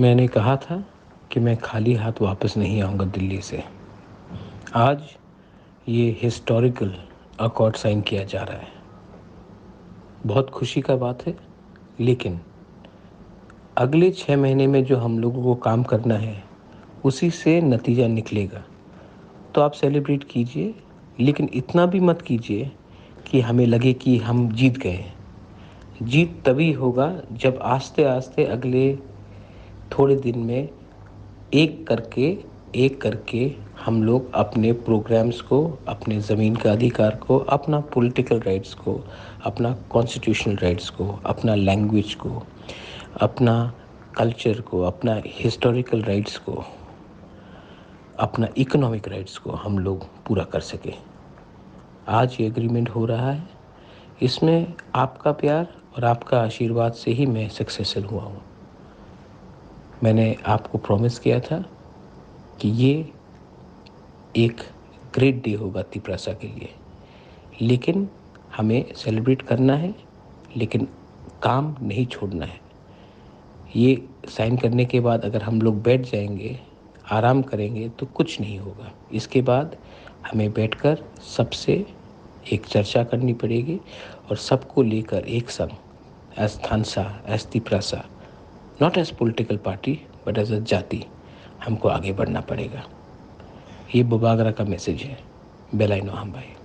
मैंने कहा था कि मैं खाली हाथ वापस नहीं आऊँगा दिल्ली से। आज ये हिस्टोरिकल अकॉर्ड साइन किया जा रहा है। बहुत खुशी का बात है, लेकिन अगले 6 महीने में जो हम लोगों को काम करना है, उसी से नतीजा निकलेगा। तो आप सेलिब्रेट कीजिए, लेकिन इतना भी मत कीजिए कि हमें लगे कि हम जीत गए हैं। जीत तभी होगा जब आस्ते-आस्ते अगले थोड़े दिन में एक करके एक करके हम लोग अपने प्रोग्राम्स को, अपने ज़मीन का अधिकार को, अपना पॉलिटिकल राइट्स को, अपना कॉन्स्टिट्यूशनल राइट्स को, अपना लैंग्वेज को, अपना कल्चर को, अपना हिस्टोरिकल राइट्स को, अपना इकोनॉमिक राइट्स को हम लोग पूरा कर सकें। आज ये एग्रीमेंट हो रहा है। इसमें आपका प्यार और आपका आशीर्वाद से ही मैं सक्सेसफुल हुआ हूँ। मैंने आपको प्रॉमिस किया था कि ये एक ग्रेट डे होगा तिपरासा के लिए, लेकिन हमें सेलिब्रेट करना है, लेकिन काम नहीं छोड़ना है। ये साइन करने के बाद अगर हम लोग बैठ जाएंगे, आराम करेंगे, तो कुछ नहीं होगा। इसके बाद हमें बैठकर सबसे एक चर्चा करनी पड़ेगी और सबको लेकर एक संग as Thansa, as Tiprasa, not as political party but as a जाति, हमको आगे बढ़ना पड़ेगा। ये बुबागरा का मैसेज है। बेलाइनो हम भाई।